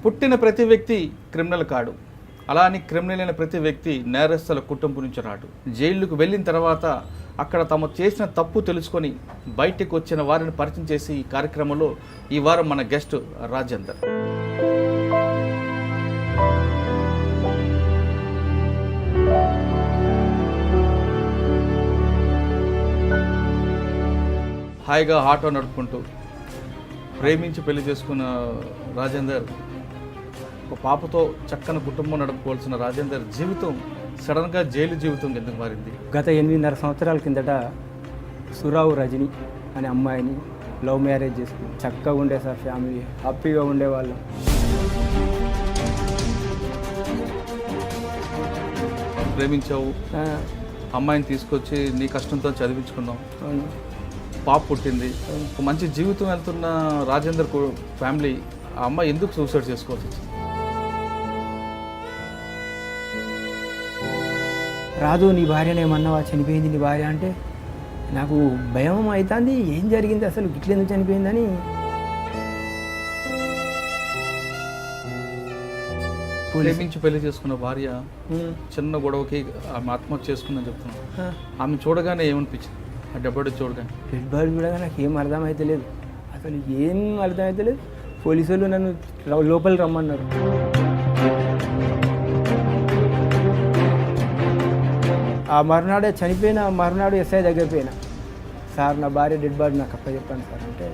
పుట్టిన ప్రతి వ్యక్తి క్రిమినల్ కాడు. అలా అని క్రిమినల్ అయిన ప్రతి వ్యక్తి నేరస్తుల కుటుంబం నుంచి రాడు. జైలుకు వెళ్ళిన తర్వాత అక్కడ తమ చేసిన తప్పు తెలుసుకొని బయటికి వచ్చిన వారిని పరిచయం చేసి ఈ కార్యక్రమంలో ఈ వారం మన గెస్ట్ రాజేందర్. హాయిగా ఆటో నడుపుకుంటూ ప్రేమించి పెళ్లి చేసుకున్న రాజేందర్, ఒక పాపతో చక్కని కుటుంబం నడుపుకోవాల్సిన రాజేందర్ జీవితం సడన్గా జైలు జీవితం ఎందుకు మారింది? గత 8.5 సంవత్సరాల కిందట సురావు రజని అనే అమ్మాయిని లవ్ మ్యారేజ్ చేసుకుని చక్కగా ఉండే సార్, ఫ్యామిలీ హ్యాపీగా ఉండేవాళ్ళం. ప్రేమించావు, అమ్మాయిని తీసుకొచ్చి నీ కష్టంతో చదివించుకున్నావు, పాప పుట్టింది, ఒక మంచి జీవితం వెళ్తున్న రాజేందర్ ఫ్యామిలీ ఆ అమ్మాయి ఎందుకు సూసైడ్ చేసుకోవాల్సి వచ్చింది? రాదు, నీ భార్యను ఏమన్నావా, చనిపోయింది నీ భార్య అంటే నాకు భయం అవుతుంది. ఏం జరిగింది అసలు, గిట్లెందుకు చనిపోయిందని. ప్రేమించి పెళ్లి చేసుకున్న భార్య చిన్న గొడవకి ఆమె ఆత్మహత్య చేసుకుందని చెప్తున్నాను. ఆమె చూడగానే ఏమనిపించింది? ఆ డెడ్ బాడీ చూడగానే చూడగా నాకు ఏం అర్థమైతే లేదు, అసలు ఏం అర్థమైతే లేదు. పోలీసు వాళ్ళు నన్ను లోపలికి రమ్మన్నారు. ఆ మరునాడే చనిపోయిన మరునాడు ఎస్ఐ దగ్గర పోయినా, సార్ నా భార్య డెడ్ బాడీ నాకు చెప్పండి సార్ అంటే,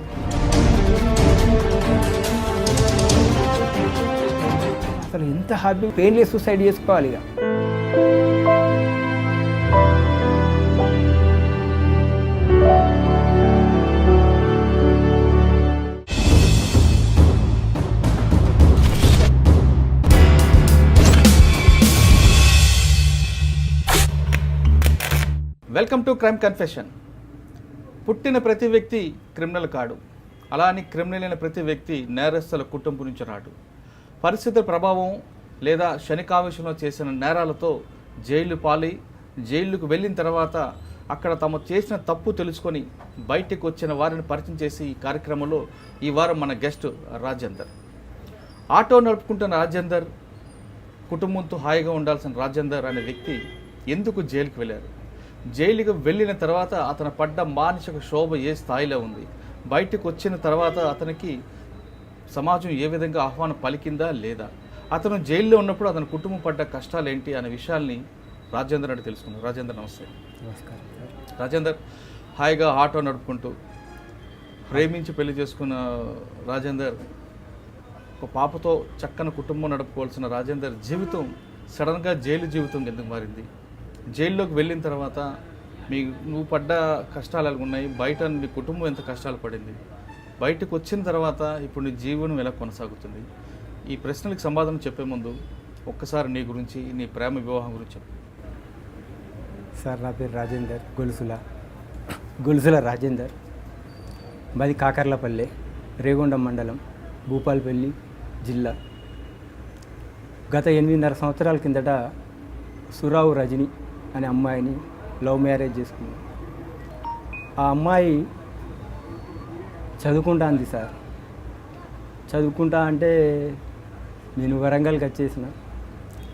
అసలు ఎంత హ్యాపీ, పెయిన్లెస్ సూసైడ్ చేసుకోవాలి ఇక. Welcome to crime confession. పుట్టిన ప్రతి వ్యక్తి క్రిమినల్ కాడు. అలా అని క్రిమినల్ అయిన ప్రతి వ్యక్తి నేరస్తుల కుటుంబం నుంచి రాడు. పరిస్థితుల ప్రభావం లేదా క్షణికావేశంలో చేసిన నేరాలతో జైలు పాలి జైలుకు వెళ్ళిన తర్వాత అక్కడ తమ చేసిన తప్పు తెలుసుకొని బయటికి వచ్చిన వారిని పరిచయం చేసి ఈ కార్యక్రమంలో ఈ వారం మన గెస్ట్ రాజేందర్. ఆటో నడుపుకుంటున్న రాజేందర్, కుటుంబంతో హాయిగా ఉండాల్సిన రాజేందర్ అనే వ్యక్తి ఎందుకు జైలుకి వెళ్ళారు? జైలుకి వెళ్ళిన తర్వాత అతను పడ్డ మానసిక శోభ ఏ స్థాయిలో ఉంది? బయటకు వచ్చిన తర్వాత అతనికి సమాజం ఏ విధంగా ఆహ్వానం పలికిందా లేదా? అతను జైల్లో ఉన్నప్పుడు అతని కుటుంబం పడ్డ కష్టాలు ఏంటి అనే విషయాల్ని రాజేందర్ అంటే తెలుసుకున్నాం. రాజేందర్ నమస్తే. నమస్కారం. రాజేందర్, హాయిగా ఆటో నడుపుకుంటూ ప్రేమించి పెళ్లి చేసుకున్న రాజేందర్, ఒక పాపతో చక్కని కుటుంబం నడుపుకోవాల్సిన రాజేందర్ జీవితం సడన్గా జైలు జీవితం ఎందుకు మారింది? జైల్లోకి వెళ్ళిన తర్వాత నువ్వు పడ్డ కష్టాలు ఎలా ఉన్నాయి, బయట నీ కుటుంబం ఎంత కష్టాలు పడింది, బయటకు వచ్చిన తర్వాత ఇప్పుడు నీ జీవనం ఎలా కొనసాగుతుంది? ఈ ప్రశ్నలకు సమాధానం చెప్పే ముందు ఒక్కసారి నీ గురించి, నీ ప్రేమ వివాహం గురించి చెప్పు. సార్ నా పేరు రాజేందర్, గొలుసుల రాజేందర్. మాది కాకర్లపల్లె, రేగొండం మండలం, భూపాలపల్లి జిల్లా. గత 8.5 సంవత్సరాల కిందట సురావు రజని అనే అమ్మాయిని లవ్ మ్యారేజ్ చేసుకున్నాను. ఆ అమ్మాయి చదువుకుంటా అంది సార్. చదువుకుంటా అంటే నేను వరంగల్కి వచ్చేసిన.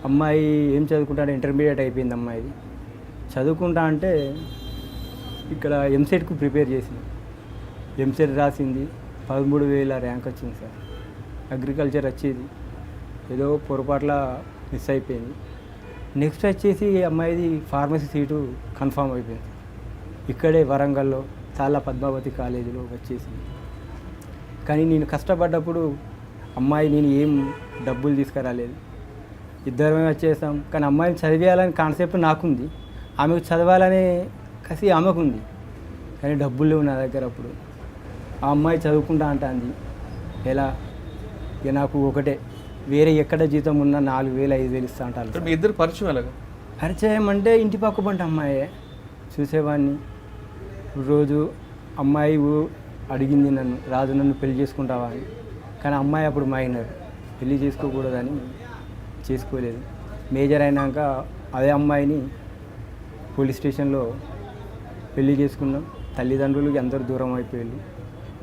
అమ్మాయి ఏం చదువుకుంటా అంటే ఇంటర్మీడియట్ అయిపోయింది అమ్మాయిది. చదువుకుంటా అంటే ఇక్కడ ఎంసెట్కు ప్రిపేర్ చేసింది. ఎంసెట్ రాసింది, 13,000 ర్యాంక్ వచ్చింది సార్. అగ్రికల్చర్ వచ్చేది, ఏదో పొరపాట్ల మిస్ అయిపోయింది. నెక్స్ట్ వచ్చేసి అమ్మాయిది ఫార్మసీ సీటు కన్ఫామ్ అయిపోయింది. ఇక్కడే వరంగల్లో చాలా పద్మావతి కాలేజీలో వచ్చేసింది. కానీ నేను కష్టపడ్డప్పుడు అమ్మాయి, నేను ఏం డబ్బులు తీసుకురాలేదు, ఇద్దరమే వచ్చేసాం. కానీ అమ్మాయిని చదివేయాలని కాన్సెప్ట్ నాకుంది, ఆమెకు చదవాలనే కసి ఆమెకుంది. కానీ డబ్బులు లేవు నా దగ్గర. అప్పుడు ఆ అమ్మాయి చదువుకుంటా అంటుంది. ఎలా? ఇక నాకు ఒకటే, వేరే ఎక్కడ జీతం ఉన్నా 4,000 5,000 ఇస్తా అంటారు. మీ ఇద్దరు పరిచయం ఎలాగా? పరిచయం అంటే ఇంటి పక్క పంట అమ్మాయే చూసేవాడిని రోజు. అమ్మాయి అడిగింది నన్ను, రాజు నన్ను పెళ్లి చేసుకుంటావా అని. కానీ అమ్మాయి అప్పుడు మైనర్, పెళ్లి చేసుకోకూడదని చేసుకోలేదు. మేజర్ అయినాక అదే అమ్మాయిని పోలీస్ స్టేషన్లో పెళ్లి చేసుకున్నాం. తల్లిదండ్రులకి అందరూ దూరం అయిపోయారు.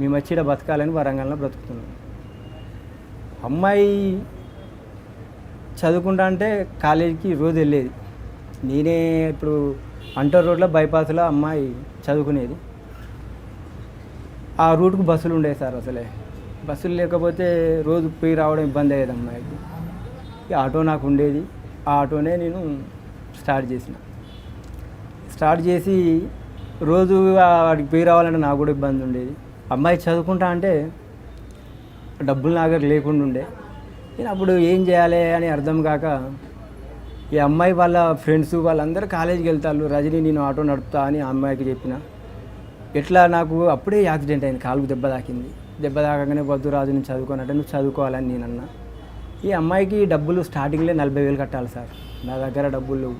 మేము వచ్చి ఇక్కడ బతకాలని వరంగల్లో బ్రతుకుతున్నాం. అమ్మాయి చదువుకుంటా అంటే కాలేజీకి రోజు వెళ్ళేది. నేనే ఇప్పుడు అంటర్ రోడ్లో బైపాస్లో అమ్మాయి చదువుకునేది. ఆ రూట్కు బస్సులు ఉండేవి సార్. అసలే బస్సులు లేకపోతే రోజు పోయి రావడం ఇబ్బంది అయ్యేది అమ్మాయికి. ఈ ఆటో నాకు ఉండేది. ఆ ఆటోనే నేను స్టార్ట్ చేసి రోజు వాడికి పోయి రావాలంటే నాకు కూడా ఇబ్బంది ఉండేది. అమ్మాయి చదువుకుంటా అంటే డబ్బులు నా దగ్గర లేకుండా ఉండే. నేను అప్పుడు ఏం చేయాలి అని అర్థం కాక ఈ అమ్మాయి వాళ్ళ ఫ్రెండ్స్ వాళ్ళందరూ కాలేజీకి వెళ్తారు, రజనీ నేను ఆటో నడుపుతా అని ఆ అమ్మాయికి చెప్పిన. ఎట్లా నాకు అప్పుడే యాక్సిడెంట్ అయింది, కాలుకు దెబ్బ తాకింది. దెబ్బ తాకగానే వద్దు రాజు నేను చదువుకోనంటే నువ్వు చదువుకోవాలని నేను అన్నా. ఈ అమ్మాయికి డబ్బులు స్టార్టింగ్లో 40,000 కట్టాలి సార్. నా దగ్గర డబ్బులు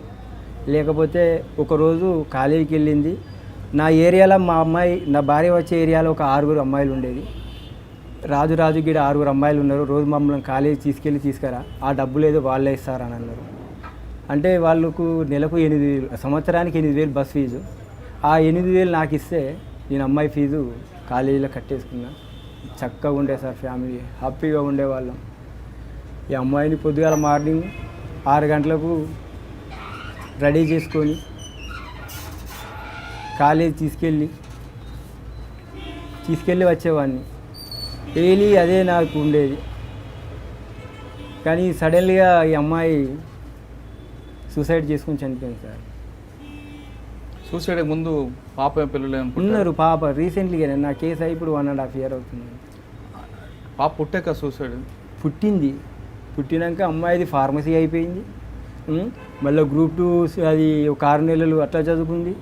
లేకపోతే ఒకరోజు కాలేజీకి వెళ్ళింది. నా ఏరియాలో మా అమ్మాయి, నా భార్య వచ్చే ఏరియాలో ఒక 6 అమ్మాయిలు ఉండేది. రాజు గిడ 6 అమ్మాయిలు ఉన్నారు. రోజు మమ్మల్ని కాలేజీ తీసుకురా, ఆ డబ్బులు ఏదో వాళ్ళే ఇస్తారని అన్నారు. అంటే వాళ్ళకు నెలకు 8,000, సంవత్సరానికి 8,000 బస్ ఫీజు. ఆ 8,000 నాకు ఇస్తే నేను అమ్మాయి ఫీజు కాలేజీలో కట్టేసుకున్నా. చక్కగా ఉండే సార్, ఫ్యామిలీ హ్యాపీగా ఉండేవాళ్ళం. ఈ అమ్మాయిని పొద్దుగాల మార్నింగ్ 6 గంటలకు రెడీ చేసుకొని కాలేజీ తీసుకెళ్ళి వచ్చేవాడిని. డైలీ అదే నాకు ఉండేది. కానీ సడన్గా ఈ అమ్మాయి సూసైడ్ చేసుకుని చనిపోయింది సార్. సూసైడ్ ముందు పాప పిల్లలు ఉన్నారు. పాప రీసెంట్లీగా నా కేసు అయి ఇప్పుడు 1.5 year అవుతుంది. పాప పుట్టాక సూసైడ్ పుట్టినాక అమ్మాయిది ఫార్మసీ అయిపోయింది. మళ్ళీ గ్రూప్ 2 అది ఒక 6 నెలలు అట్లా చదువుకుంది.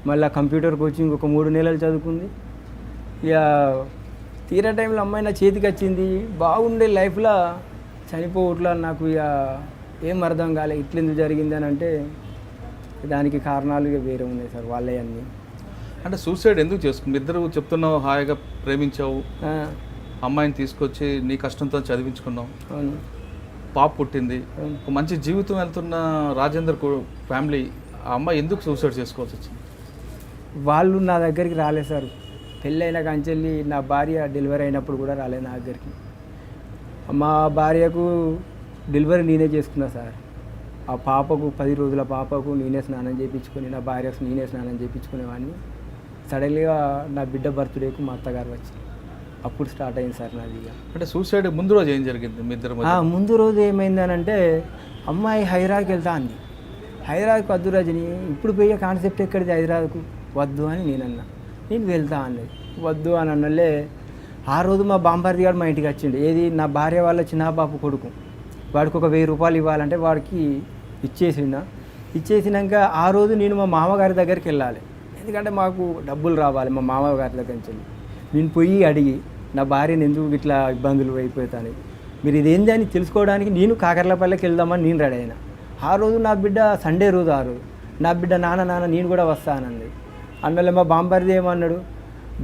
మళ్ళీ కంప్యూటర్ కోచింగ్ ఒక 3 నెలలు చదువుకుంది. ఇక తీరా టైంలో అమ్మాయి నా చేతికి వచ్చింది. బాగుండే లైఫ్లో చనిపోవట్లా. నాకు ఇక ఏం అర్థం కాలే ఇట్లెందుకు జరిగింది అని. అంటే దానికి కారణాలు ఇక వేరే ఉన్నాయి సార్, వాళ్ళే అన్నీ. అంటే సూసైడ్ ఎందుకు చేసుకుంది? ఇద్దరు చెప్తున్నావు హాయిగా ప్రేమించావు, అమ్మాయిని తీసుకొచ్చి నీ కష్టంతో చదివించుకున్నావు, అవును, పాప పుట్టింది, ఒక మంచి జీవితం వెళ్తున్న రాజేందర్ ఫ్యామిలీ ఆ అమ్మాయి ఎందుకు సూసైడ్ చేసుకోవాల్సి వచ్చింది? వాళ్ళు నా దగ్గరికి రాలేదు సార్. పెళ్ళైన కంచెల్లి నా భార్య డెలివరీ అయినప్పుడు కూడా రాలేదు నా దగ్గరికి. మా భార్యకు డెలివరీ నేనే చేసుకున్నా సార్. ఆ పాపకు 10 రోజుల పాపకు నేనే స్నానం చేయించుకొని, నా భార్యకు నేనే స్నానం చేయించుకునేవాడిని. సడన్గా నా బిడ్డ బర్త్డేకు మా అత్తగారు వచ్చి అప్పుడు స్టార్ట్ అయింది సార్ నాది. ఇక అంటే సూసైడ్ ముందు రోజు ఏం జరిగింది మీ ఇద్దరు? ముందు రోజు ఏమైందనంటే అమ్మాయి హైదరాబాద్కి వెళ్తా అంది. హైదరాబాద్కి వద్దు రజని, ఇప్పుడు పోయే కాన్సెప్ట్ ఎక్కడిది హైదరాబాద్కు, వద్దు అని నేనన్నా. నేను వెళ్తా అన్నది. వద్దు అని అన్నలే. ఆ రోజు మా బాంబార్ది గారు మా ఇంటికి వచ్చిండు. ఏది, నా భార్య వాళ్ళ చిన్న బాబు కొడుకు. వాడికి ఒక 1000 రూపాయలు ఇవ్వాలంటే వాడికి ఇచ్చేసినాక ఆ రోజు నేను మా మామగారి దగ్గరికి వెళ్ళాలి. ఎందుకంటే మాకు డబ్బులు రావాలి మా మామగారి దగ్గర నుంచి. నేను పోయి అడిగి నా భార్యను ఎందుకు ఇట్లా ఇబ్బందులు అయిపోతాను, మీరు ఇదేంది అని తెలుసుకోవడానికి నేను కాకర్లపల్లికి వెళ్దామని నేను రెడీ అయినా. ఆ రోజు నా బిడ్డ సండే రోజు, ఆ రోజు నా బిడ్డ నాన్న నేను కూడా వస్తానన్నది. అందువల్ల మా బాంబారిది ఏమన్నాడు,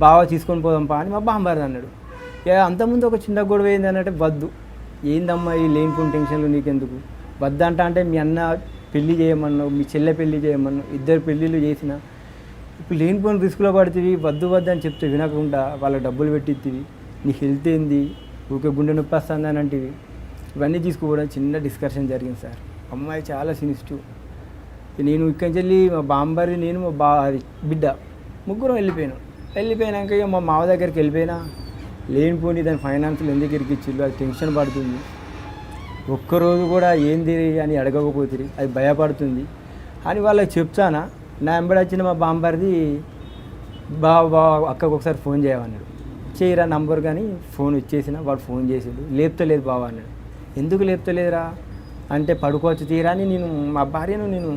బావ తీసుకొని పోదాంపా అని మా బాంబారిది అన్నాడు. ఇక అంతకుముందు ఒక చిన్న గొడవ ఏంది అన్నట్టే, వద్దు ఏందమ్మా ఈ లేనిపోని టెన్షన్లు నీకెందుకు, వద్దంట అంటే మీ అన్న పెళ్ళి చేయమన్నావు, మీ చెల్లె పెళ్ళి చేయమన్నావు, 2 పెళ్ళిళ్ళు చేసిన, ఇప్పుడు లేనిపోని రిస్క్లో పడుతుంది, వద్దు అని చెప్తే వినకుండా వాళ్ళకి డబ్బులు పెట్టిద్దివి, నీ హెల్త్ ఏంది, ఊకే గుండె నొప్పి వస్తుంది అని అంటివి. ఇవన్నీ తీసుకోవడం చిన్న డిస్కషన్ జరిగింది సార్. అమ్మాయి చాలా సెన్సిటివ్. నేను ఇక్కడి నుంచి వెళ్ళి మా బాంబారి, నేను మా బిడ్డ ముగ్గురం వెళ్ళిపోయినాక ఇక మా మావ దగ్గరికి వెళ్ళిపోయినా. లేనిపోని దాని ఫైనాన్షియల్ ఎందుకు ఇరికిచ్చిళ్ళు, అది టెన్షన్ పడుతుంది. ఒక్కరోజు కూడా ఏంది అని అడగకపోతుంది, అది భయపడుతుంది అని వాళ్ళకి చెప్తానా. నా వెంబడి వచ్చిన మా బాంబారిది, బావ అక్కకు ఒకసారి ఫోన్ చేయమన్నాడు. చేయరా నంబర్ కానీ ఫోన్ ఇచ్చేసిన. వాడు ఫోన్ చేసాడు, లేపుతలేదు బావ అన్నాడు. ఎందుకు లేపుతలేదురా అంటే, పడుకోవచ్చు తీరా అని. నేను మా భార్యను నేను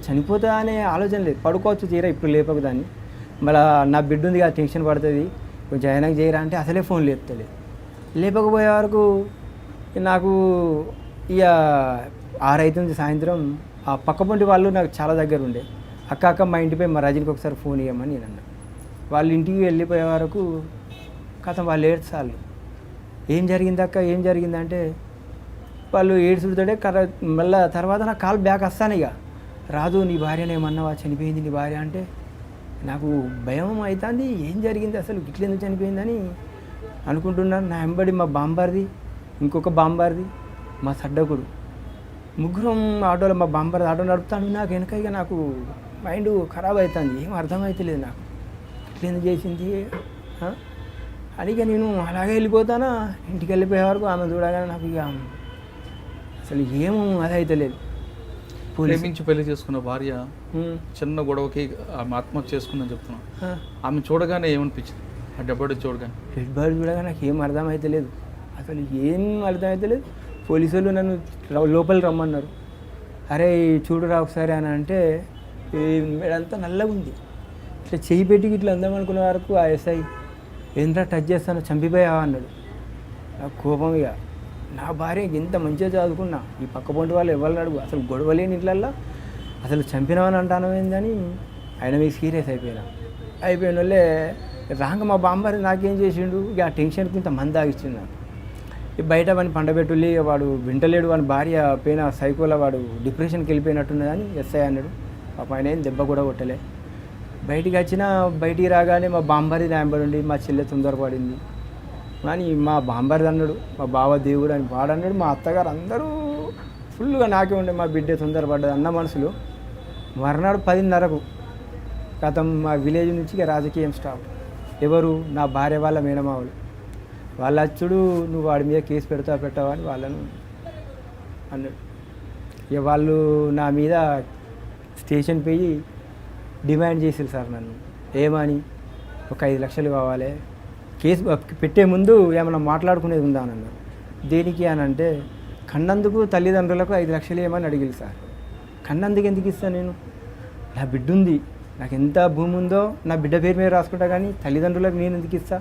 చనిపోతా అనే ఆలోచన లేదు, పడుకోవచ్చు తీరా ఇప్పుడు లేపకదాన్ని, మళ్ళీ నా బిడ్డ ఉంది కదా టెన్షన్ పడుతుంది, కొంచెం అయినాక చేయరా అంటే అసలే ఫోన్ లేపుతలేదు. లేపకపోయే వరకు నాకు ఇక 6 అవుతుంది సాయంత్రం. ఆ పక్కపొంటి వాళ్ళు నాకు చాలా దగ్గర ఉండే. అక్క మా ఇంటిపై మా రజనికి ఒకసారి ఫోన్ ఇవ్వమని నేను అన్నా. వాళ్ళ ఇంటికి వెళ్ళిపోయే వరకు కథ వాళ్ళు ఏడ్చాలి. ఏం జరిగింది అక్క, ఏం జరిగిందంటే వాళ్ళు ఏడుచుడితోటే మళ్ళీ తర్వాత నా కాల్ బ్యాక్ వస్తాను. ఇక రాదు, నీ భార్యను ఏమన్నావా, చనిపోయింది నీ భార్య అంటే నాకు భయం అవుతుంది. ఏం జరిగింది అసలు, ఇట్లెందుకు చనిపోయిందని అనుకుంటున్నాను. నా వెంబడి మా బాంబార్ది, ఇంకొక బాంబార్ది, మా సడ్డకుడు, ముగ్గురం ఆటోలో, మా బాంబార్ది ఆటో నడుపుతాను. నాకు వెనక ఇక నాకు మైండ్ ఖరాబ్ అవుతుంది, ఏం అర్థమవుతలేదు నాకు, ఇట్లెందుకు చేసింది అని. ఇక నేను అలాగే వెళ్ళిపోతానా. ఇంటికి వెళ్ళిపోయే వరకు ఆమె చూడగానే నాకు ఇక అసలు ఏమో అదైతే లేదు. ప్రేమించి పెళ్లి చేసుకున్న భార్య చిన్న గొడవకి ఆమె ఆత్మహత్య చేసుకుందని చెప్తున్నాను. ఆమె చూడగానే ఏమనిపించింది, ఆ డెడ్ బాడీ చూడగానే? డెడ్ బాడీ చూడగానే నాకు ఏం అర్థమైతే లేదు, అసలు ఏం అర్థమైతే లేదు. పోలీసు వాళ్ళు నన్ను లోపలికి రమ్మన్నారు. అరే చూడురా ఒకసారి అని అంటే మేడంతా నల్లగా ఉంది. ఇట్లా చెయ్యి పెట్టి ఇట్లా అందామనుకునే వరకు ఆ ఎస్ఐ ఏంద్రా టచ్ చేస్తాను, చంపిపోయావా అన్నాడు. నాకు కోపం. ఇక నా భార్య ఎంత మంచిగా చదువుకున్నా, ఈ పక్క పొంటి వాళ్ళు ఎవరిని అడుగు, అసలు గొడవలేని ఇట్లల్లో అసలు చంపినామని అంటాను ఏందని ఆయన మీకు సీరియస్ అయిపోయిన వాళ్ళే రాంగ మా బాంబారి నాకేం చేసిండు. ఇక ఆ టెన్షన్కి ఇంత మంది తాగిచ్చిండు నాకు. బయట వాడిని పండబెట్టుల్లి, వాడు వింటలేడు, వాడి భార్య పోయిన సైకోలో వాడు డిప్రెషన్కి వెళ్ళిపోయినట్టున్నదని ఎస్ఐ అన్నాడు. పాప ఆయన ఏం దెబ్బ కూడా కొట్టలే. బయటికి రాగానే మా బాంబారి ర్యాంబడి ఉండి మా చెల్లె తొందరపడింది కానీ మా బాంబారిది అన్నాడు, మా బావ దేవుడు అని వాడన్నాడు. మా అత్తగారు అందరూ ఫుల్గా నాకే ఉండే, మా బిడ్డ తొందరపడ్డది అన్న మనసులో. మర్నాడు 10:30కు గతం మా విలేజ్ నుంచి ఇక రాజకీయం స్టార్ట్. ఎవరు, నా భార్య వాళ్ళ మేనమావులు. వాళ్ళ అచ్చుడు నువ్వు వాడి మీద కేసు పెట్టావా అని వాళ్ళను అన్నాడు. ఇక వాళ్ళు నా మీద స్టేషన్ పోయి డిమాండ్ చేసారు సార్ నన్ను. ఏమని, ఒక 5 లక్షలు కావాలి, కేసు పెట్టే ముందు ఏమైనా మాట్లాడుకునేది ఉందా అని అన్నారు. దేనికి అని అంటే కన్నందుకు తల్లిదండ్రులకు 5 లక్షలు ఏమని అడిగింది సార్. కన్నందుకు ఎందుకు ఇస్తాను నేను, నా బిడ్డ ఉంది, నాకు ఎంత భూమి ఉందో నా బిడ్డ పేరు మీద రాసుకుంటా, కానీ తల్లిదండ్రులకు నేను ఎందుకు ఇస్తా,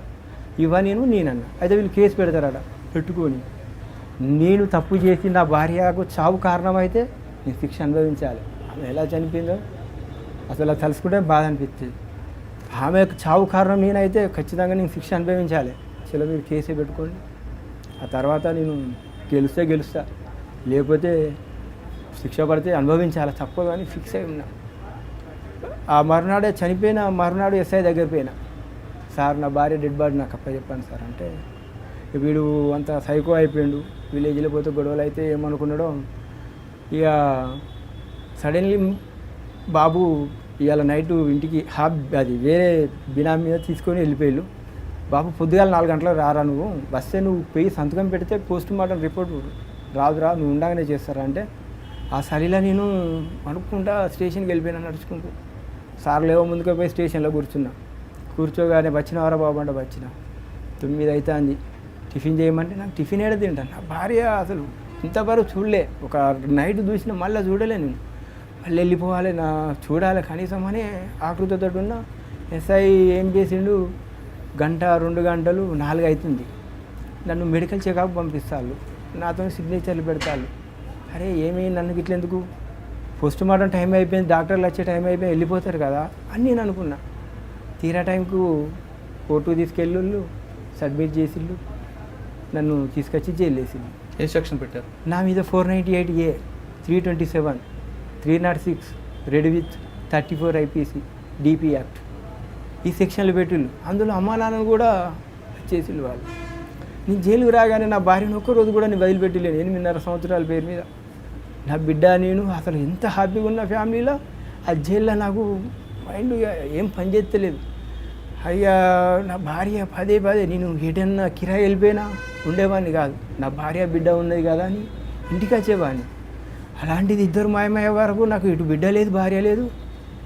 నేనన్నా. అయితే వీళ్ళు కేసు పెడతారట, పెట్టుకొని నేను తప్పు చేసి నా భార్యకు చావు కారణమైతే నేను శిక్ష అనుభవించాలి. ఆమె ఎలా చనిపోయిందో అసలు అది తలుసుకుంటే బాధ అనిపిస్తుంది. ఆమె చావు కారణం నేనైతే ఖచ్చితంగా నేను శిక్ష అనుభవించాలి. చలో మీరు కేసే పెట్టుకోండి, ఆ తర్వాత నేను గెలుస్తా, లేకపోతే శిక్ష పడితే అనుభవించాలి తప్పదు అని ఫిక్స్ అయి ఉన్నా. ఆ మరునాడే చనిపోయిన మరునాడు ఎస్ఐ దగ్గర పోయినా. సార్ నా భార్య డెడ్ బాడీ నాకు చెప్పండి సార్ అంటే, వీడు అంత సైకో అయిపోయాడు, విలేజ్లో పోతే గొడవలు అయితే ఏమనుకున్నాడో. ఇక సడన్లీ బాబు ఇవాళ నైటు ఇంటికి అది వేరే బినామీ మీద తీసుకొని వెళ్ళిపోయాడు. బాబు పొద్దుగాల 4 గంటలకు రారా, నువ్వు వస్తే నువ్వు పోయి సంతకం పెడితే పోస్ట్ మార్టం రిపోర్ట్ రాదురా, నువ్వు ఉండగానే చేస్తారా అంటే, ఆ సరిలో నేను అనుకుంటా స్టేషన్కి వెళ్ళిపోయినా నడుచుకుంటూ. సార్ లేవో ముందుకు పోయి స్టేషన్లో కూర్చోగానే వచ్చినవారా బాబు అంటే వచ్చిన. 9 అవుతుంది, టిఫిన్ చేయమంటే నాకు టిఫిన్ ఏడ తింటాను. నా భార్య అసలు ఇంతవరకు చూడలే, ఒక నైట్ చూసిన మళ్ళీ చూడలే నేను. మళ్ళీ వెళ్ళిపోవాలి, చూడాలి కనీసం అనే ఆకృతితో ఉన్న. ఎస్ఐ ఏం చేసిండు, 1-2 గంటలు 4 అవుతుంది, నన్ను మెడికల్ చెకప్ పంపిస్తాను, నాతో సిగ్నేచర్లు పెడతాను. అరే ఏమీ నన్ను ఇట్లెందుకు, పోస్ట్ మార్టం టైం అయిపోయింది, డాక్టర్లు వచ్చే టైం అయిపోయింది, వెళ్ళిపోతారు కదా అని నేను అనుకున్నా. తీరా టైంకు కోర్టుకు తీసుకెళ్ళు, సబ్మిట్ చేసిళ్ళు, నన్ను తీసుకొచ్చి జైలు వేసిండు. ఏ సెక్షన్ పెట్టారు? నా మీద 498A, 327, 306 red with 34 IPC DP act ఈ సెక్షన్లు పెట్టిళ్ళు. అందులో అమ్మా నాన్నను కూడా చేసిళ్ళు వాళ్ళు. నేను జైలుకు రాగానే నా భార్యను ఒక్కరోజు కూడా నేను వదిలిపెట్టలేను. 8.5 సంవత్సరాల పేరు మీద నా బిడ్డ నేను అసలు ఎంత హ్యాపీగా ఉన్న ఫ్యామిలీలో. ఆ జైల్లో నాకు మైండ్ ఏం పనిచేస్తలేదు. అయ్యా నా భార్య పదే నేను ఎటన్నా కిరాయి వెళ్ళిపోయినా ఉండేవాడిని కాదు. నా భార్య బిడ్డ ఉన్నది కదా అని ఇంటికి వచ్చేవాడిని. అలాంటిది 2 మాయమయ్యే వరకు నాకు ఇటు బిడ్డ లేదు, భార్య లేదు.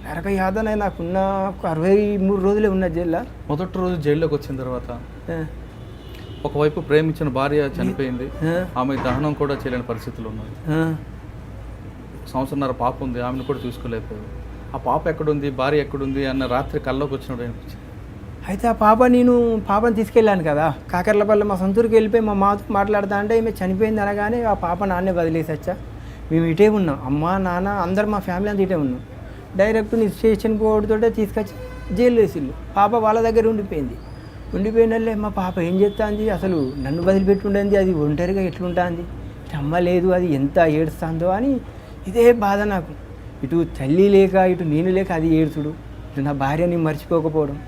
నరక యాతన నాకున్న 63 రోజులే ఉన్న జైల్లో. మొదటి రోజు జైల్లోకి వచ్చిన తర్వాత ఒకవైపు ప్రేమించిన భార్య చనిపోయింది, ఆమె దహనం కూడా చేయలేని పరిస్థితులు ఉన్నాయి. 1.5 సంవత్సరం పాప ఉంది, ఆమెను కూడా చూసుకోలేకపోయావు. ఆ పాప ఎక్కడుంది, భార్య ఎక్కడుంది అన్న రాత్రి కల్లోకి వచ్చినప్పుడు అనిపించింది. అయితే ఆ పాపను తీసుకెళ్ళాను కదా కాకర్లపల్లి, మా సొంతూరుకి వెళ్ళిపోయి మా మాతో మాట్లాడుతా అంటే ఈమె చనిపోయింది అనగానే ఆ పాప నాన్నే వదిలేసి వచ్చా. మేము ఇటే ఉన్నాం, అమ్మ నాన్న అందరు మా ఫ్యామిలీ అంతా ఇటే ఉన్నాం. డైరెక్ట్ నీ స్టేషన్ కోడ్తోటే తీసుకొచ్చి జైలు వేసిళ్ళు. పాప వాళ్ళ దగ్గర ఉండిపోయింది. ఉండిపోయినలే మా పాప ఏం చేస్తుంది, అసలు నన్ను వదిలిపెట్టి ఉండేది, అది ఒంటరిగా ఎట్లుంటుంది, అమ్మ లేదు, అది ఎంత ఏడుస్తుందో అని ఇదే బాధ నాకు. ఇటు తల్లి లేక ఇటు నేను లేక అది ఏడుచుడు, ఇటు నా భార్యని మర్చిపోకపోవడం.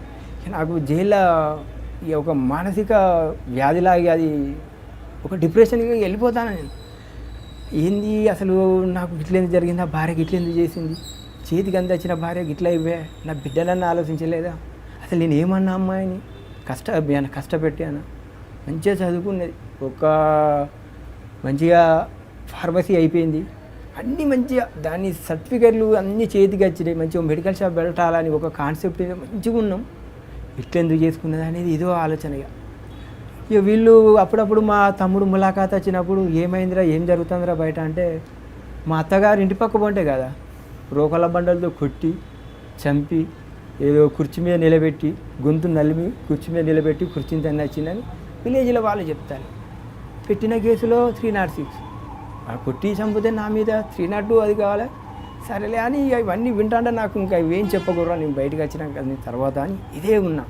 నాకు జైల్లో ఒక మానసిక వ్యాధిలాగా అది ఒక డిప్రెషన్కి వెళ్ళిపోతాను నేను. ఏంది అసలు నాకు గిట్లేందుకు జరిగింది, నా భార్యకి ఇట్లెందుకు చేసింది, చేతికి అంత వచ్చిన భార్య గిట్ల అయిపోయా, నా బిడ్డనన్నా ఆలోచించలేదా, అసలు నేను ఏమన్నా అమ్మాయిని కష్టపెట్టాను. మంచిగా చదువుకున్నది, ఒక మంచిగా ఫార్మసీ అయిపోయింది, అన్నీ మంచిగా దాని సర్టిఫికెట్లు అన్నీ చేతికి వచ్చినాయి, మంచిగా మెడికల్ షాప్ పెట్టాలని ఒక కాన్సెప్ట్ మంచిగా ఉన్నాం. ఇట్లెందుకు చేసుకున్నది అనేది ఇదో ఆలోచనగా. ఇక వీళ్ళు అప్పుడప్పుడు మా తమ్ముడు ములాఖాత్ వచ్చినప్పుడు ఏమైందిరా ఏం జరుగుతుందిరా బయట అంటే, మా అత్తగారు ఇంటి పక్క పోంటే కదా రోకల బండలతో కొట్టి చంపి ఏదో కుర్చీ మీద నిలబెట్టి గొంతు నలిమి కుర్చీ మీద నిలబెట్టి కుర్చీని తన్ని వచ్చిందని విలేజ్లో వాళ్ళు చెప్తారు. పెట్టిన కేసులో 306, కొట్టి చంపితే నా మీద 302 అది కావాలి. సరేలే అని ఇవన్నీ వింటాంటే నాకు ఇంకా ఇవేం చెప్పకూడదు, నేను బయటకు వచ్చినాక తర్వాత అని ఇదే ఉన్నా.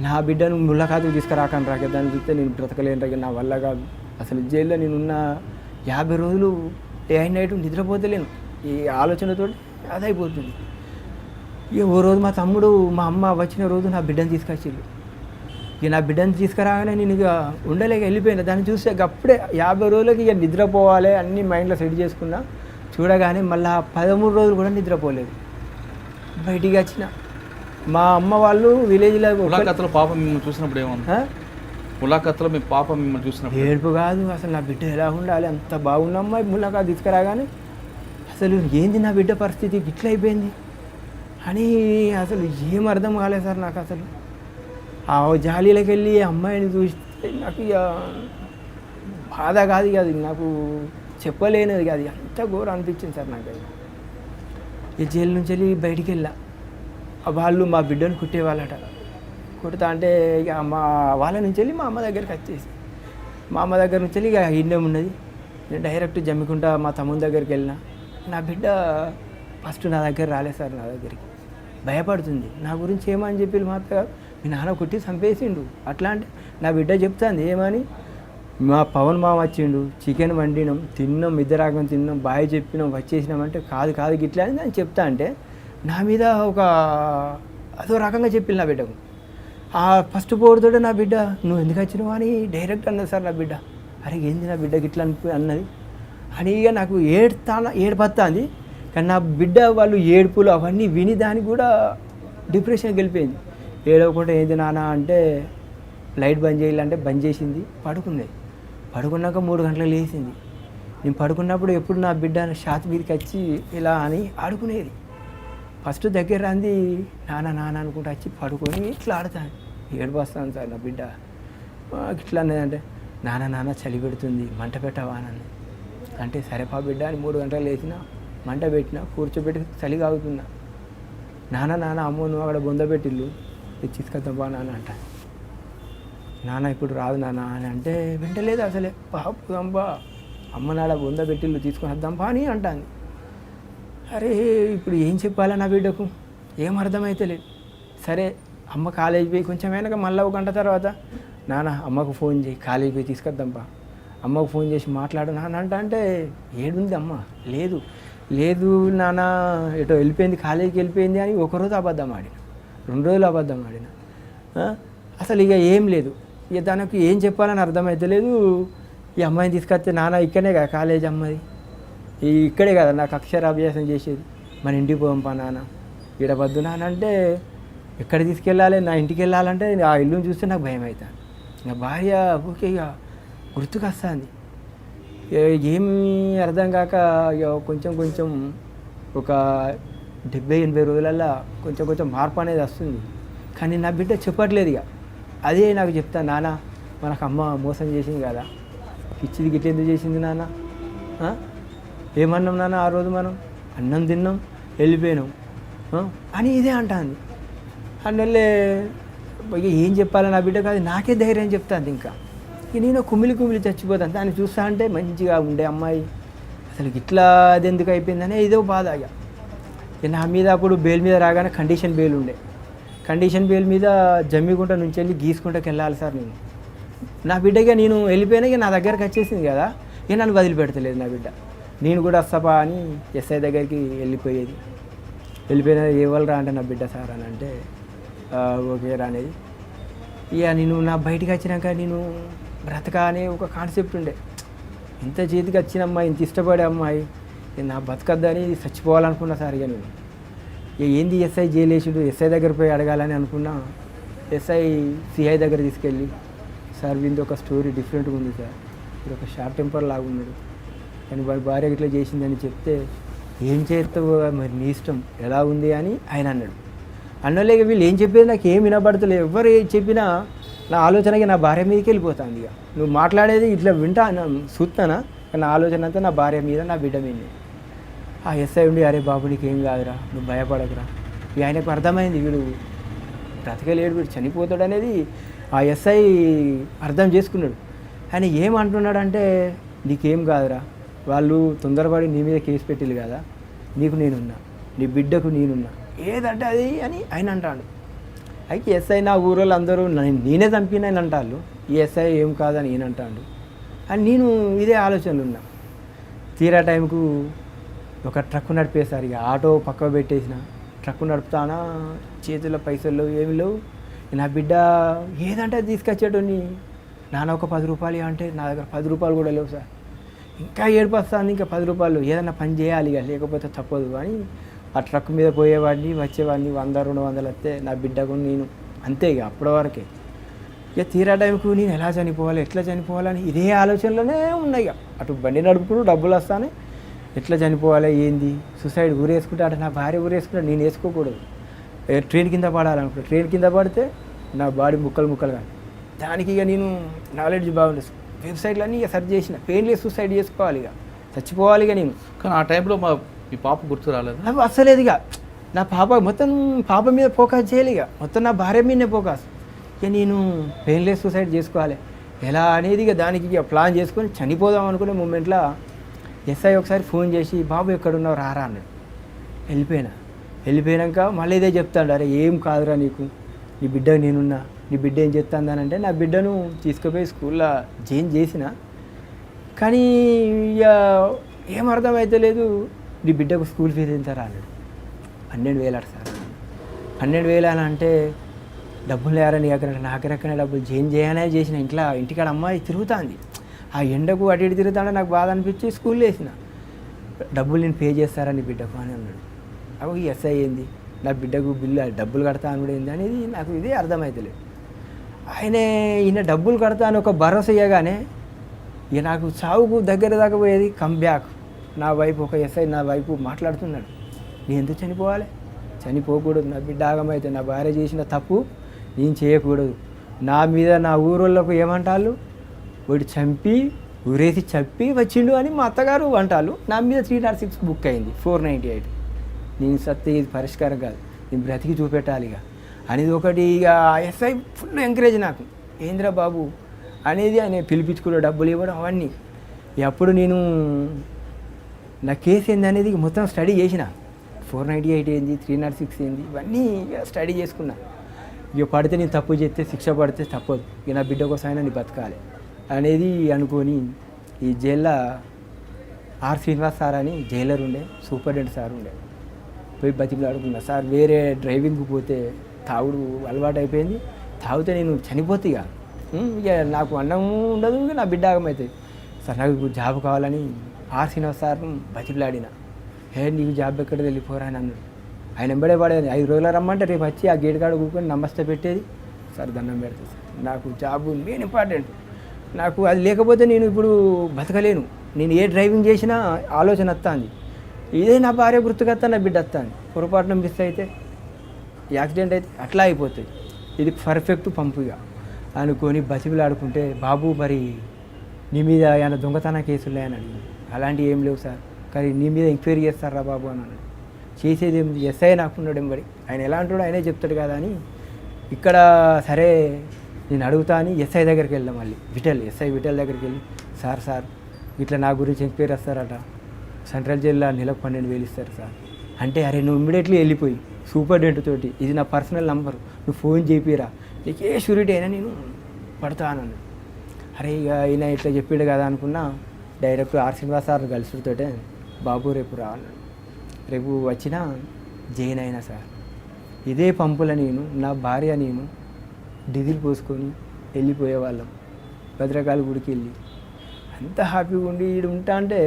నా బిడ్డను ముళ్ళకాతుకు తీసుకురాకండి రాక, దాన్ని చూస్తే నేను బ్రతకలేను రాక, నా వల్ల కాదు. అసలు జైల్లో నేనున్న 50 రోజులు డే అండ్ నైట్ నిద్రపోతలేను, ఈ ఆలోచనతో అదైపోతుంది. ఇక ఓ రోజు మా తమ్ముడు మా అమ్మ వచ్చిన రోజు నా బిడ్డను తీసుకొచ్చిండు. ఇక నా బిడ్డను తీసుకురాగానే నేను ఇక ఉండలేక వెళ్ళిపోయినా. దాన్ని చూస్తే అప్పుడే 50 రోజులకి ఇక నిద్రపోవాలి అన్నీ మైండ్లో సెట్ చేసుకున్నా. చూడగానే మళ్ళీ 13 రోజులు కూడా నిద్రపోలేదు. బయటికి వచ్చిన మా అమ్మ వాళ్ళు విలేజ్లో ములాఖాత్లో పాప మిమ్మల్ని చూసినప్పుడు ఏమన్నా, ములాఖాత్లో మీ పాప మిమ్మల్ని చూసినప్పుడు ఏడుపు కాదు, అసలు నా బిడ్డ ఎలా ఉండాలి, అంత బాగున్నమ్మా ములాఖాత్ తీసుకురాగానే అసలు ఏంది నా బిడ్డ పరిస్థితి ఇట్లా అయిపోయింది అని అసలు ఏం అర్థం కాలేదు సార్ నాకు. అసలు ఆ జాలీలోకి వెళ్ళి అమ్మాయిని చూస్తే నాకు ఇక బాధ కాదు ఇక, అది నాకు చెప్పలేనిది కాదు, అంత ఘోరం అనిపించింది సార్ నాకు. అది ఈ జైలు నుంచి వెళ్ళి బయటికి వెళ్ళా, వాళ్ళు మా బిడ్డను కుట్టేవాళ్ళట. కుడతా అంటే ఇక మా వాళ్ళ నుంచి వెళ్ళి మా అమ్మ దగ్గరికి వచ్చేసి, మా అమ్మ దగ్గర నుంచి వెళ్ళి ఇక ఇండియం ఉన్నది. నేను డైరెక్ట్ జమ్మికుంటా మా తమ్ముని దగ్గరికి వెళ్ళిన. నా బిడ్డ ఫస్ట్ నా దగ్గర రాలేదు సార్, నా దగ్గరికి భయపడుతుంది. నా గురించి ఏమని చెప్పి మా అత్తగారు మీ నాన్న కొట్టి చంపేసిండు అట్లా అంటే, నా బిడ్డ చెప్తాంది ఏమని, మా పవన్ మామ వచ్చిండు, చికెన్ వండినాం తిన్నాం, ఇద్దరాగం తిన్నాం, బాయ్ చెప్పినాం వచ్చేసినాం అంటే, కాదు గిట్లా అని నేను చెప్తా అంటే నా మీద ఒక అదో రకంగా చెప్పి నా బిడ్డకు. ఆ ఫస్ట్ పోరుతోటే నా బిడ్డ నువ్వు ఎందుకు వచ్చినావు అని డైరెక్ట్ అన్నది సార్ నా బిడ్డ. అరే ఏంది నా బిడ్డకి ఇట్లా అన్నది అని ఇక నాకు ఏడుపత్తాంది. కానీ నా బిడ్డ వాళ్ళు ఏడుపులు అవన్నీ విని దానికి కూడా డిప్రెషన్కి వెళ్ళిపోయింది. ఏడవకుండా ఏంది నాన్న అంటే లైట్ బంద్ చేయాలంటే బంద్ చేసింది, పడుకున్నది. పడుకున్నాక 3 గంటలకు లేచింది. నేను పడుకున్నప్పుడు ఎప్పుడు నా బిడ్డ షాత్ మీదకి వచ్చి ఇలా అని ఆడుకునేది. ఫస్ట్ దగ్గర అంది నాన్న అనుకుంటూ వచ్చి పడుకొని ఇట్లా ఆడుతాను. ఏడుపు వస్తాను సార్ నా బిడ్డ. ఇట్లా అన్నదంటే నాన్న చలి పెడుతుంది మంట పెట్టవా అని అంటే, సరే పా బిడ్డ అని 3 గంటలు లేచిన మంట పెట్టిన, కూర్చోబెట్టి చలి కాగుతున్నా. నాన్న అమ్మో నువ్వు అక్కడ బొంద పెట్టిల్లు తీసుకొద్దాంపా నాన్న అంట. నాన్న ఇప్పుడు రాదు నాన్న అని అంటే వింటలేదు అసలే. పాపుదంపా అమ్మ నాడ బొంద పెట్టిల్లు తీసుకొని వద్దాంపా అని అంటాను. అరే ఇప్పుడు ఏం చెప్పాలా నా బిడ్డకు ఏం అర్థమైతే లేదు. సరే అమ్మ కాలేజీ పోయి కొంచెం వెనక మళ్ళీ 1 గంట తర్వాత నాన్న అమ్మకు ఫోన్ చేయి, కాలేజీ పోయి తీసుకొద్దాంపా, అమ్మకు ఫోన్ చేసి మాట్లాడు నాన్న అంటే ఏడుంది అమ్మ, లేదు నాన్న ఎటో వెళ్ళిపోయింది, కాలేజీకి వెళ్ళిపోయింది అని 1 రోజు అబద్ధం ఆడిన, 2 రోజులు అబద్ధం ఆడిన. అసలు ఇక ఏం లేదు, ఇక తనకు ఏం చెప్పాలని అర్థమైతే లేదు. ఈ అమ్మాయిని తీసుకొస్తే నాన్న ఇక్కడనే కదా కాలేజ్ అమ్మది, ఇక్కడే కదా నాకు అక్షరాభ్యాసం చేసేది, మన ఇంటికి పోంపా నాన్న, ఈడవద్దు నాన్న అంటే ఎక్కడ తీసుకెళ్ళాలి, నా ఇంటికి వెళ్ళాలంటే ఆ ఇల్లుని చూస్తే నాకు భయం అవుతుంది. నా భార్య ఓకే ఇక గుర్తుకొస్తుంది. ఏమీ అర్థం కాక ఇక కొంచెం ఒక 70-80 రోజులల్లో కొంచెం మార్పు అనేది వస్తుంది. కానీ నా బిడ్డ చెప్పట్లేదు. ఇక అదే నాకు చెప్తాను, నాన్న మనకు అమ్మ మోసం చేసింది కదా, పిచ్చిది గిట్ల ఎందుకు చేసింది నాన్న, ఏమన్నాం నాన్న ఆ రోజు మనం అన్నం తిన్నాం వెళ్ళిపోయినాం అని ఇదే అంటాను. అందువల్లే ఇక ఏం చెప్పాలి నా బిడ్డ కాదు, నాకే ధైర్యం చెప్తాను. ఇంకా నేను కుమిలి చచ్చిపోతాను. దాన్ని చూస్తా అంటే మంచిగా ఉండే అమ్మాయి అసలు ఇట్లా అది ఎందుకు అయిపోయిందనే ఇదో బాధ. ఇక నా మీద అప్పుడు బెయిల్ మీద రాగానే కండిషన్ బెయిల్ ఉండే. కండిషన్ బెయిల్ మీద జమ్మికుంట నుంచి వెళ్ళి గీసుకుంటకి వెళ్ళాలి సార్ నేను. నా బిడ్డగా నేను వెళ్ళిపోయినా ఇక నా దగ్గరకు వచ్చేసింది కదా, ఇక నన్ను వదిలిపెడతలేదు నా బిడ్డ. నేను కూడా వస్తాపా అని ఎస్ఐ దగ్గరికి వెళ్ళిపోయినా ఎవరు రా అంటే నా బిడ్డ సార్ అని అంటే ఓకే రా అనేది. ఇక నేను నా బయటికి వచ్చినాక నేను బ్రతకా అనే ఒక కాన్సెప్ట్ ఉండే. ఇంత చేతికి వచ్చిన అమ్మాయి, ఇంత ఇష్టపడే అమ్మాయి, నా బతకద్దని చచ్చిపోవాలనుకున్నా సార్. ఇక నేను ఏంది ఎస్ఐ జైలేసుడు, ఎస్ఐ దగ్గర పోయి అడగాలని అనుకున్నా. ఎస్ఐ సిఐ దగ్గర తీసుకెళ్ళి, సార్ వీంది ఒక స్టోరీ డిఫరెంట్గా ఉంది సార్, ఇది ఒక షార్ట్ టెంపర్ లాగా ఉన్నాడు కానీ వాడి భార్య ఇట్లా చేసిందని చెప్తే ఏం చేస్తావు మరి నీ ఇష్టం ఎలా ఉంది అని ఆయన అన్నాడు. అన్నలేక వీళ్ళు ఏం చెప్పేది నాకు ఏం వినబడతలేదు. ఎవరు చెప్పినా నా ఆలోచనకి నా భార్య మీదకి వెళ్ళిపోతుంది. ఇక నువ్వు మాట్లాడేది ఇట్లా వింటా చూస్తానా, కానీ నా ఆలోచన అంతా నా భార్య మీద, నా బిడ్డ మీద. ఆ ఎస్ఐ ఉండి అరే బాబు నీకు ఏం కాదురా, నువ్వు భయపడకురా. ఇక ఆయనకు అర్థమైంది వీడు బ్రతకలేడు, వీడు చనిపోతాడు అనేది ఆ ఎస్ఐ అర్థం చేసుకున్నాడు. ఆయన ఏమంటున్నాడంటే నీకేం కాదురా, వాళ్ళు తొందరపడి నీ మీద కేసు పెట్టిల్లు కదా, నీకు నేనున్నా, నీ బిడ్డకు నేనున్నా, ఏదంటే అది అని ఆయన అంటాడు. అయితే ఎస్ఐ నా ఊరోళ్ళు అందరూ నేనే చంపిన అని అంటారు, ఈ ఎస్ఐ ఏం కాదని ఈయన అంటాడు. అని నేను ఇదే ఆలోచనలు ఉన్నా. తీరా టైంకు ఒక ట్రక్ నడిపేశారు. ఇక ఆటో పక్క పెట్టేసిన, ట్రక్ నడుపుతానా, చేతుల్లో పైసలు ఏమి లేవు. నా బిడ్డ ఏదంటే తీసుకొచ్చేటోని, నాన్న ఒక 10 రూపాయలు అంటే నా దగ్గర 10 రూపాయలు కూడా లేవు సార్. ఇంకా ఏడిపోస్తాను, ఇంకా 10 రూపాయలు ఏదన్నా పని చేయాలి ఇక, లేకపోతే తప్పదు అని ఆ ట్రక్ మీద పోయేవాడిని, వచ్చేవాడిని. 100-200 వస్తే నా బిడ్డకు నేను అంతే. ఇక అప్పటి వరకే ఇక తీరా టైంకు నేను ఎలా చనిపోవాలి, ఎట్లా చనిపోవాలని ఇదే ఆలోచనలోనే ఉన్నాయి. ఇక అటు బండి నడుపుకుంటూ డబ్బులు వస్తానే ఎట్లా చనిపోవాలి ఏంది, సూసైడ్ ఊరేసుకుంటే అటు నా భార్య ఊరేసుకుంటే నేను వేసుకోకూడదు. ట్రైన్ కింద పడాలనుకుంటా, ట్రైన్ కింద పడితే నా బాడీ ముక్కలు కానీ. దానికి ఇక నేను నాలెడ్జ్ బాగుంది, వెబ్సైట్లన్నీ ఇక సెర్చ్ చేసిన, పెయిన్లెస్ సూసైడ్ చేసుకోవాలి, ఇక చచ్చిపోవాలి. ఇక నేను కానీ ఆ టైంలో మీ పాప గుర్తు రాలేదు, నాకు అస్సలేదు. ఇక నా మొత్తం పాప మీద ఫోకస్ చేయాలి, ఇక మొత్తం నా భార్య మీదనే ఫోకస్. ఇక నేను పెయిన్లెస్ సూసైడ్ చేసుకోవాలి ఎలా అనేది ఇక దానికి ఇక ప్లాన్ చేసుకొని చనిపోదాం అనుకునే మూమెంట్లో ఎస్ఐ ఒకసారి ఫోన్ చేసి బాబు ఎక్కడున్నావు రారా అన్నాడు. వెళ్ళిపోయాక మళ్ళీ ఇదే చెప్తాడు, అరే ఏం కాదురా నీకు, నీ బిడ్డ నేనున్నా, నీ బిడ్డ ఏం చెప్తాందానంటే నా బిడ్డను తీసుకుపోయి స్కూల్లో జాయిన్ చేసిన, కానీ ఇక ఏం అర్థమైతే లేదు. నీ బిడ్డకు స్కూల్ ఫీజు ఎంతరా అన్నాడు. 12,000 అట సార్. 12,000 అని అంటే డబ్బులు లేరా నీ దగ్గర, నా దగ్గర డబ్బులు జాయిన్ చేయనే చేసిన. ఇంటికాడ అమ్మాయి తిరుగుతుంది, ఆ ఎండకు అటు ఇటు తిరుగుతాడే నాకు బాధ అనిపించి స్కూల్లో వేసిన. డబ్బులు నేను పే చేస్తారా నీ బిడ్డకు అని అన్నాడు. అవి ఈ ఎస్ఐ ఏంది, నా బిడ్డకు బిల్లు డబ్బులు కడతా అని కూడా ఏంది అనేది నాకు ఇదే అర్థమవుతలేదు. ఈయన డబ్బులు కడతా అని ఒక భరోసా ఇవ్వగానే ఇక నాకు చావుకు దగ్గర దాకా పోయేది. కమ్ బ్యాక్ నా వైపు ఒక ఎస్ఐ నా వైపు మాట్లాడుతున్నాడు, నేను ఎందుకు చనిపోవాలి, చనిపోకూడదు, నా బిడ్డ ఆగమైతే, నా భార్య చేసిన తప్పు నేను చేయకూడదు. నా మీద నా ఊరోళ్ళకు ఏమంటారు, వాడు ఊరేసి చంపి వచ్చిండు అని మా అత్తగారు అంటారు. నా మీద 306 బుక్ అయింది, 498. నేను సత్తే ఇది పరిష్కారం కాదు, నేను బ్రతికి చూపెట్టాలి ఇక అనేది ఒకటి. ఇక ఎస్ఐ ఫుల్ ఎంకరేజ్ నాకు, ఏంద్రా బాబు అనేది ఆయన పిలిపించుకున్న డబ్బులు ఇవ్వడం అవన్నీ. అప్పుడు నేను నా కేసు ఏంది అనేది మొత్తం స్టడీ చేసిన, 498 ఏంది, 306 ఏంది, ఇవన్నీ ఇక స్టడీ చేసుకున్నా. ఇక పడితే నేను తప్పు చేస్తే శిక్ష పడితే తప్పదు, ఇక నా బిడ్డ కోసం అయినా నేను బతకాలి అనేది అనుకొని ఈ జైల్లో ఆర్ శ్రీనివాస్ సార్ అని జైలర్ ఉండే, సూపరింటెండెంట్ సార్ ఉండే, పోయి బతికిలాడుకున్నా. సార్ వేరే డ్రైవింగ్కి పోతే తాగుడు అలవాటు అయిపోయింది, తాగితే నేను చనిపోతే ఇక నాకు అన్నం ఉండదు, ఇక నా బిడ్డ ఆగమవుతుంది. సార్ నాకు జాబ్ కావాలని ఆర్ శ్రీనివాస్ సార్ బతికిలాడిన. నీకు జాబ్ ఎక్కడ వెళ్ళిపోరా అని అన్నాడు. ఆయన వెంబడే పడేది, 5 రోజులు రమ్మంటే రేపు వచ్చి ఆ గేట్ కాడ కూర్చొని నమస్తే పెట్టేది. సార్ దండం పెడతాను సార్, నాకు జాబ్ మెయిన్ ఇంపార్టెంట్, నాకు అది లేకపోతే నేను ఇప్పుడు బతకలేను. నేను ఏ డ్రైవింగ్ చేసినా ఆలోచన వస్తుంది, ఇదే నా భార్య గుర్తుకొస్తా, నా బిడ్డ వస్తుంది. పొరపాటున మిస్ అయితే, యాక్సిడెంట్ అయితే అట్లా అయిపోతుంది. ఇది పర్ఫెక్ట్ పంపుగా అనుకొని బతికిలాడుకుంటే, బాబు మరి నీ మీద ఏమైనా దొంగతన కేసులు అని అడిగింది. అలాంటివి ఏం లేవు సార్, కానీ నీ మీద ఎంక్వైరీ చేస్తారా బాబు అని అన్నాడు. చేసేది ఏమి, ఎస్ఐ నాకున్నాడు ఎంబడి, ఆయన ఎలా అంటాడో ఆయనే చెప్తాడు కదా అని ఇక్కడ సరే నేను అడుగుతా అని ఎస్ఐ దగ్గరికి వెళ్దాం. మళ్ళీ ఎస్ఐ విఠల్ దగ్గరికి వెళ్ళి, సార్ ఇట్లా నా గురించి ఎంక్వైరీ వస్తారట, సెంట్రల్ జైల్లో నెలకు 12,000 ఇస్తారు సార్ అంటే అరే నువ్వు ఇమ్మీడియట్లీ వెళ్ళిపోయి సూపరింటెండెంట్ తోటి ఇది నా పర్సనల్ నంబర్ నువ్వు ఫోన్ చేపిరా నీకు ఏ షూరిటీ అయినా నేను పడతానన్నాడు. అరే ఇక ఈయన ఇట్లా చెప్పాడు కదా అనుకున్నా డైరెక్ట్ ఆర్ శ్రీనివాస్ సార్ కలిసితోటే బాబు రేపు రా అన్నాడు. రేపు వచ్చినా జైన్ అయినా సార్ ఇదే పంపుల నేను నా భార్య నేను డీజిల్ పోసుకొని వెళ్ళిపోయేవాళ్ళం భద్రకాళి గుడికి వెళ్ళి అంత హ్యాపీగా ఉండి ఈడు ఉంటా అంటే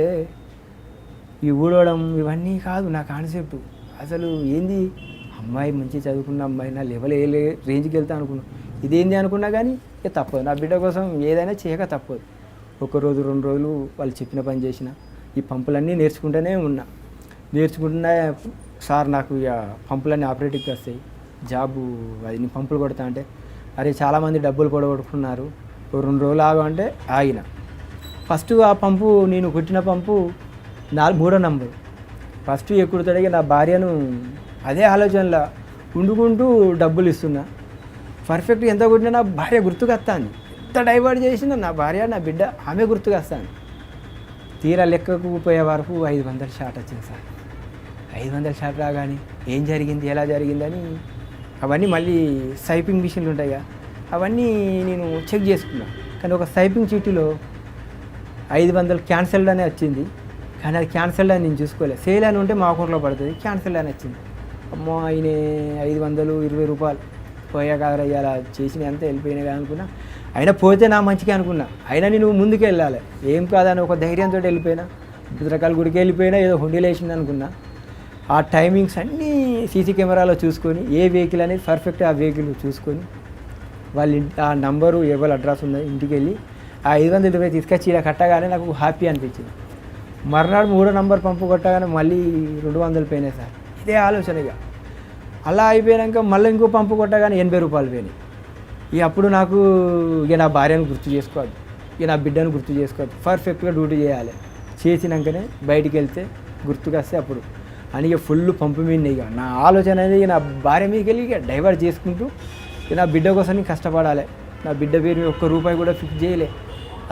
ఈ ఊడవడం ఇవన్నీ కాదు నా కాన్సెప్ట్. అసలు ఏంది అమ్మాయి మంచి చదువుకున్న అమ్మాయి నా లెవెల్ ఏ రేంజ్కి వెళ్తా అనుకున్నా ఇదేంది అనుకున్నా కానీ ఇక తప్పదు నా బిడ్డ కోసం ఏదైనా చేయక తప్పదు. ఒక రోజు 2 రోజులు వాళ్ళు చెప్పిన పని చేసిన ఈ పంపులన్నీ నేర్చుకుంటూనే ఉన్నా. నేర్చుకుంటున్నా సార్ నాకు ఇక పంపులన్నీ ఆపరేటింగ్కి వస్తాయి జాబు అది నీ పంపులు కొడతా అంటే అరే చాలామంది డబ్బులు కొడగొట్టుకున్నారు 2 రోజులు ఆగు అంటే ఆగిన. ఫస్ట్ ఆ పంపు నేను కొట్టిన పంపు 3వ నంబర్ ఫస్ట్ ఎక్కుడుతాడిగా నా భార్యను అదే ఆలోచనలో వండుకుంటూ డబ్బులు ఇస్తున్నా. పర్ఫెక్ట్ ఎంత కొట్టినా నా భార్య గుర్తుకొస్తాను. ఎంత డైవర్ట్ చేసినా నా భార్య నా బిడ్డ ఆమె గుర్తుకొస్తాను. తీరా లెక్కకు పోయే వరకు 500 షాట్ వచ్చింది సార్. 500 షాట్ రాగానే ఏం జరిగింది ఎలా జరిగిందని అవన్నీ మళ్ళీ సైపింగ్ మిషన్లు ఉంటాయిగా అవన్నీ నేను చెక్ చేసుకున్నా. కానీ ఒక సైపింగ్ చీటీలో 500 క్యాన్సల్డ్ అని వచ్చింది. కానీ అది క్యాన్సల్డ్ అని నేను చూసుకోలేదు. సేల్ అని ఉంటే మా అకౌంట్లో పడుతుంది క్యాన్సల్డ్ అని వచ్చింది. అమ్మో ఆయన 520 రూపాయలు పోయా కాదు అలా చేసిన ఎంత వెళ్ళిపోయినా అనుకున్నా. అయినా పోతే నా మంచిగా అనుకున్నా. అయినా నేను ముందుకు వెళ్ళాలి ఏం కాదని ఒక ధైర్యంతో వెళ్ళిపోయినా భద్రకాళి గుడికి వెళ్ళిపోయినా ఏదో హుండీలు వేసింది అనుకున్నా. ఆ టైమింగ్స్ అన్నీ సీసీ కెమెరాలో చూసుకొని ఏ వెహికల్ అనేది పర్ఫెక్ట్ ఆ వెహికల్ చూసుకొని వాళ్ళ ఆ నంబరు ఎవరి అడ్రస్ ఉందో ఇంటికి వెళ్ళి ఆ 520 తీసుకొచ్చి ఇలా కట్టగానే నాకు హ్యాపీ అనిపించింది. మర్నాడు 3వ నంబర్ పంపు కొట్టగానే మళ్ళీ 200 పోయినాయి సార్. ఇదే ఆలోచనగా అలా అయిపోయాక మళ్ళీ ఇంకో పంపు కొట్టగానే 80 రూపాయలు పోయినాయి. ఇక అప్పుడు నాకు ఇక నా భార్యను గుర్తు చేసుకోవద్దు ఇక నా బిడ్డను గుర్తు చేసుకోవద్దు పర్ఫెక్ట్గా డ్యూటీ చేయాలి. చేసినాకనే బయటికి వెళ్తే గుర్తుకొస్తే అప్పుడు అని ఇక ఫుల్ పంపు మీద ఇక నా ఆలోచన అనేది ఇక నా భార్య మీదకి వెళ్ళి ఇక డైవర్ట్ చేసుకుంటూ ఇక నా బిడ్డ కోసం నేను కష్టపడాలి. నా బిడ్డ పేరు ₹1 కూడా ఫిక్స్ చేయలే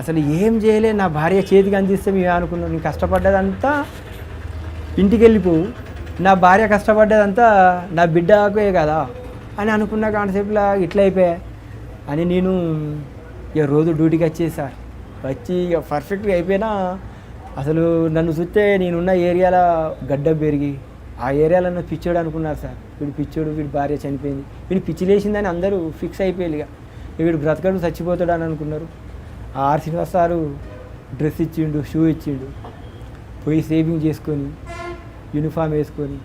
అసలు ఏం చేయలే. నా భార్య చేతికి అందిస్తే మేము అనుకున్నాం నేను కష్టపడ్డదంతా ఇంటికి వెళ్ళిపోవు నా భార్య కష్టపడ్డదంతా నా బిడ్డకే కదా అని అనుకున్న కాన్సెప్ట్లో ఇట్లా అయిపోయా అని నేను ఇక రోజు డ్యూటీకి వచ్చేది సార్. వచ్చి ఇక పర్ఫెక్ట్గా అయిపోయినా అసలు నన్ను చూస్తే నేనున్న ఏరియాలో గడ్డ పెరిగి ఆ ఏరియాలో నన్ను పిచ్చోడు అనుకున్నారు సార్. వీడు పిచ్చోడు వీడి భార్య చనిపోయింది వీడు పిచ్చి లేచిందని అందరూ ఫిక్స్ అయిపోయారు. ఇక వీడు బ్రతకడు చచ్చిపోతాడు అని అనుకున్నారు. ఆర్ శ్రీనివాస్ సారు డ్రెస్ ఇచ్చిండు షూ ఇచ్చిండు పోయి సేవింగ్ చేసుకొని యూనిఫామ్ వేసుకొని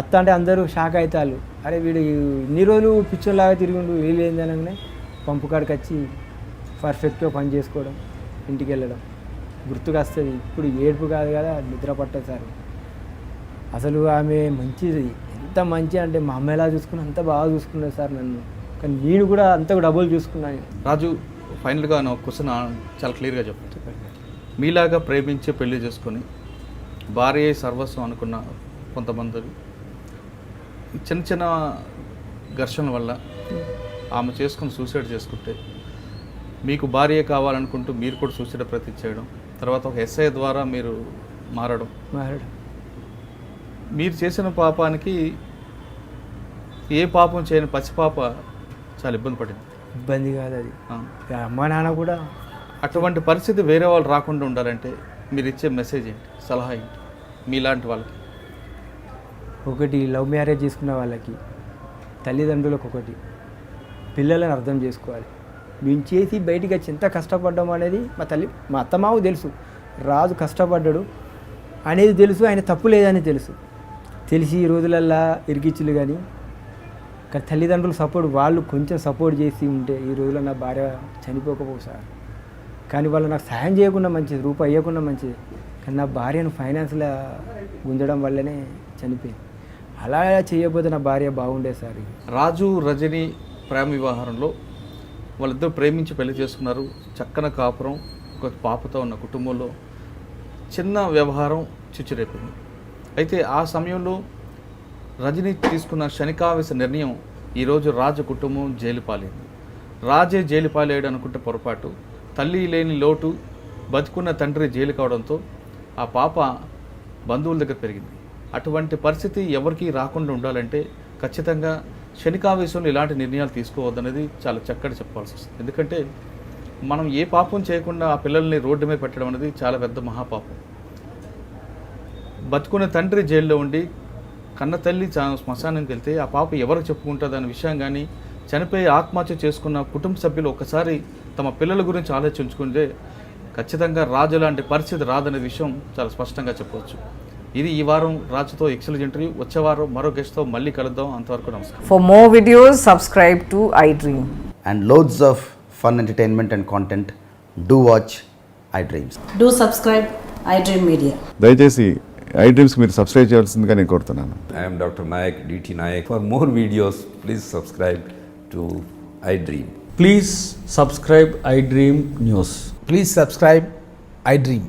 అత్త అంటే అందరూ షాక్ అవుతారు. అరే వీడు ఇన్ని రోజులు పిచ్చోళ్ళలాగా తిరిగిండు వీళ్ళు ఏందనగానే పంపు కాడికి వచ్చి పర్ఫెక్ట్గా పని చేసుకోవడం ఇంటికి వెళ్ళడం గుర్తుకు వస్తుంది. ఇప్పుడు ఏడుపు కాదు కదా నిద్ర పట్టదు సార్. అసలు ఆమె మంచిది ఎంత మంచి అంటే మా అమ్మ ఎలా చూసుకున్నా అంత బాగా చూసుకున్నది సార్ నన్ను. కానీ నేను కూడా అంత డబ్బులు చూసుకున్నాను. రాజు ఫైనల్గా నా క్వశ్చన్ చాలా క్లియర్గా చెప్పండి. మీలాగా ప్రేమించి పెళ్లి చేసుకొని భార్య సర్వస్వం అనుకున్న కొంతమంది చిన్న చిన్న ఘర్షణల వల్ల ఆమె చేసుకుని సూసైడ్ చేసుకుంటే మీకు భార్య కావాలనుకుంటూ మీరు కూడా సూసైడ్ ప్రయత్నం చేయడం తర్వాత ఒక ఎస్ఐ ద్వారా మీరు మారడం మీరు చేసిన పాపానికి ఏ పాపం చేయని పసిపాప చాలా ఇబ్బంది పడింది. ఇబ్బంది కాదు అది అమ్మ నాన్న కూడా. అటువంటి పరిస్థితి వేరే వాళ్ళు రాకుండా ఉండాలంటే మీరు ఇచ్చే మెసేజ్ ఏంటి సలహా ఏంటి మీలాంటి వాళ్ళకి? ఒకటి లవ్ మ్యారేజ్ చేసుకున్న వాళ్ళకి తల్లిదండ్రులకు ఒకటి పిల్లలను అర్థం చేసుకోవాలి. మేము చేసి బయటికి వచ్చి ఎంత కష్టపడ్డాం అనేది మా అత్తమావు తెలుసు. రాజు కష్టపడ్డాడు అనేది తెలుసు ఆయన తప్పు లేదని తెలిసి ఈ రోజులల్లా ఇరికిచ్చులు కానీ తల్లిదండ్రులు సపోర్ట్ వాళ్ళు కొంచెం సపోర్ట్ చేసి ఉంటే ఈ రోజుల్లో నా భార్య చనిపోకపోవు సార్. కానీ వాళ్ళు నాకు సహాయం చేయకుండా మంచిది రూపాయి ఇవ్వకుండా మంచిది. కానీ నా భార్యను ఫైనాన్స్లో గుంజడం వల్లనే చనిపోయింది. అలా చేయకపోతే నా భార్య బాగుండేది సార్. రాజు రజని ప్రేమ వివాహంలో వాళ్ళిద్దరూ ప్రేమించి పెళ్లి చేసుకున్నారు. చక్కన కాపురం ఒక పాపతో ఉన్న కుటుంబంలో చిన్న వ్యవహారం చిచ్చురేపింది. అయితే ఆ సమయంలో రజని తీసుకున్న క్షణికావేశ నిర్ణయం ఈరోజు రాజు కుటుంబం జైలు పాలైంది. రాజే జైలు పాలేయడం అనుకుంటే పొరపాటు. తల్లి లేని లోటు బతుకున్న తండ్రి జైలు కావడంతో ఆ పాప బంధువుల దగ్గర పెరిగింది. అటువంటి పరిస్థితి ఎవరికి రాకుండా ఉండాలంటే ఖచ్చితంగా క్షణికావేశంలో ఇలాంటి నిర్ణయాలు తీసుకోవద్దనేది చాలా చక్కటి చెప్పాల్సి వస్తుంది. ఎందుకంటే మనం ఏ పాపం చేయకుండా ఆ పిల్లల్ని రోడ్డు మీద పెట్టడం అనేది చాలా పెద్ద మహాపాపం. బతుకున్న తండ్రి జైల్లో ఉండి కన్న తల్లి శ్మశానానికి వెళ్తే ఆ పాప ఎవరికి చెప్పుకుంటుంది అనే విషయం కానీ, చనిపోయి ఆత్మహత్య చేసుకున్న కుటుంబ సభ్యులు ఒకసారి తమ పిల్లల గురించి ఆలోచించుకుంటే ఖచ్చితంగా రాజు లాంటి పరిస్థితి రాదనే విషయం చాలా స్పష్టంగా చెప్పవచ్చు. ఇది ఈ వారం రాజుతో ఎక్సలెంట్ ఇంటర్వ్యూ. వచ్చే వారం మరో గెస్ట్తో మళ్ళీ కలుద్దాం. అంతవరకు నమస్కారం. For more videos, subscribe to iDream. And loads of fun entertainment and content, do watch iDreams. Do subscribe iDream Media. దయచేసి ఐ డ్రీమ్స్కి మీరు సబ్స్క్రైబ్ చేయాల్సిందిగా నేను కోరుతున్నాను. I am Dr. Nayak, DT Nayak. For more videos, please subscribe to iDream. Please subscribe iDream News. Please subscribe iDream.